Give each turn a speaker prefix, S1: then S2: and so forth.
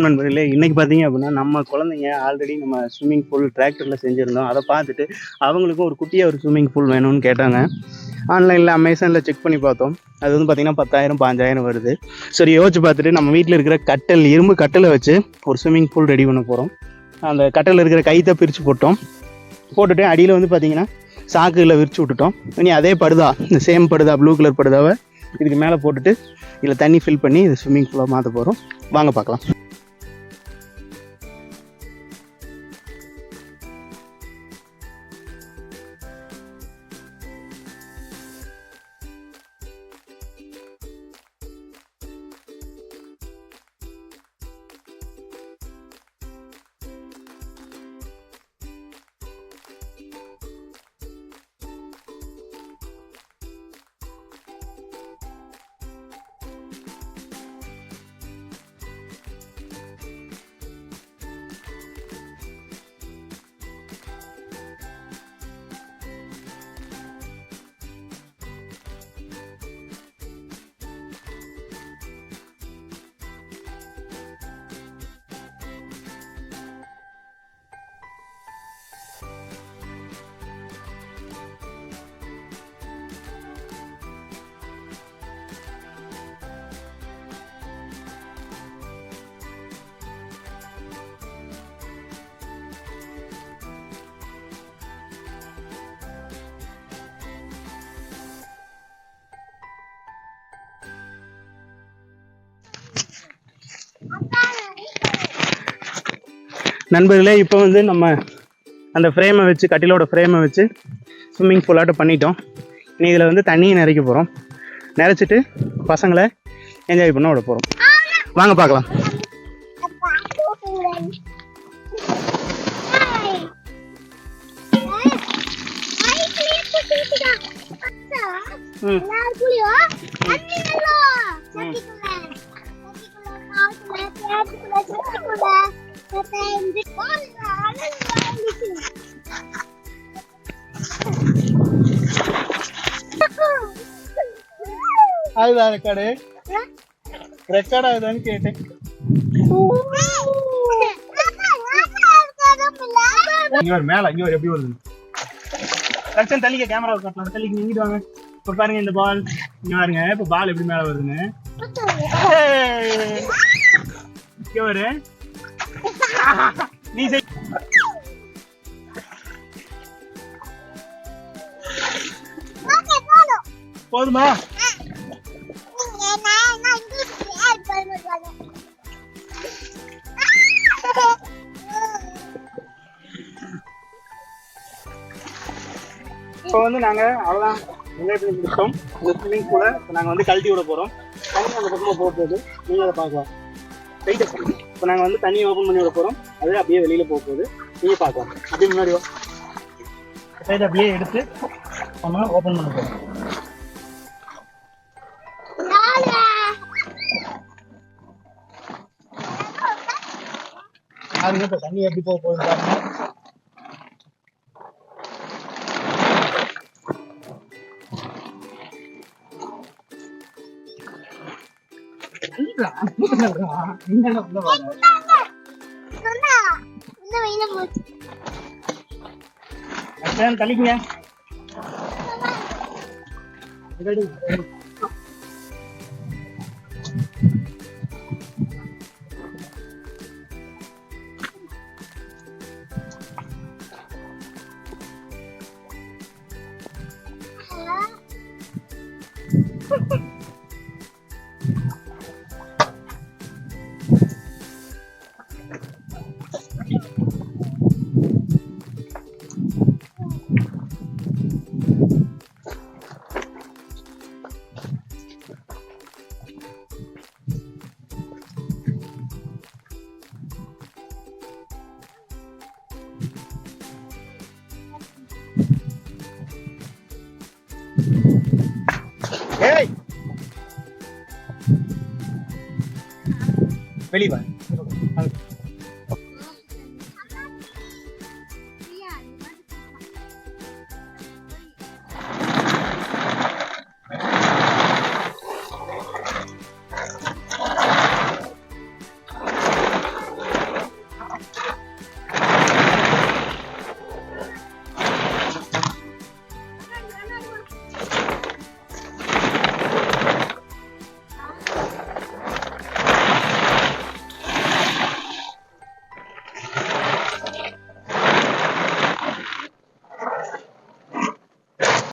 S1: நண்பர்களே, இன்னைக்கு பார்த்தீங்க அப்படின்னா, நம்ம குழந்தைங்க ஆல்ரெடி நம்ம ஸ்விம்மிங் பூல் டிராக்டர்ல செஞ்சிருந்தோம். அத பார்த்துட்டு அவங்களுக்கும் ஒரு குட்டியா ஒரு ஸ்விம்மிங் பூல் வேணும்னு கேட்டாங்க. ஆன்லைன்ல அமேசான்ல செக் பண்ணி பார்த்தோம். அது வந்து பார்த்தீங்கன்னா 10,000 15,000 வருது. சரி யோசிச்சு பார்த்துட்டு நம்ம வீட்டில் இருக்கிற கட்டல், இரும்பு கட்டலை வச்சு ஒரு ஸ்விம்மிங் பூல் ரெடி பண்ண போகிறோம். அந்த கட்டலில் இருக்கிற கைத்தை பிரித்து போட்டுட்டு அடியில் வந்து பார்த்தீங்கன்னா சாக்குகளை விரிச்சு விட்டுட்டோம். இனி அதே படுதா, இந்த சேம் படுதா, ப்ளூ கலர் படுதாவை இதுக்கு மேலே போட்டுட்டு இதில் தண்ணி ஃபில் பண்ணி இது ஸ்விம்மிங் பூலாக மாற்ற போகிறோம். வாங்க பார்க்கலாம். நண்பர்களே, இப்போ வந்து நம்ம அந்த ஃப்ரேமை வச்சு, கட்டிலோட ஃப்ரேமை வச்சு ஸ்விம்மிங் பூலாட்ட பண்ணிட்டோம். இனி இதில் வந்து தண்ணியை நிறைக்க போகிறோம். நிறைச்சிட்டு பசங்களை என்ஜாய் பண்ண விட போகிறோம். வாங்க பார்க்கலாம். அதுதான் ரெக்கார்ட் ஆகுதான்னு கேட்டேன். மேல இங்க எப்படி வருது லட்சம் தள்ளிக்க, கேமரா கட்டலாம் தள்ளிக்கு நீங்கிட்டு வாங்க. இப்ப பாருங்க இந்த பால் இங்க பாருங்க. இப்ப பால் எப்படி மேல வருதுன்னு வரு நீ போதுமா? இப்போ வந்து நாங்க அவ்வளோதான் என்ஜாய் பண்ணி கொடுத்தோம். இந்த ஸ்விம்மிங் பூலை இப்போ நாங்கள் வந்து கழட்டி விட போகிறோம். தண்ணி அந்த பக்கமாக போக போகுது, நீங்கள் அதை பார்க்கலாம். இப்போ நாங்கள் வந்து தண்ணியை ஓப்பன் பண்ணி விட போகிறோம். அது அப்படியே வெளியில் போக போகுது, நீங்கள் பார்க்கலாம். அப்படியே முன்னாடி சைடு அப்படியே எடுத்து நம்ம ஓப்பன் பண்ண போகிறோம். பாருங்க இப்போ தண்ணி எப்படி போக போகுது பாருங்க. தள்ளிக்குங்க. வெளியே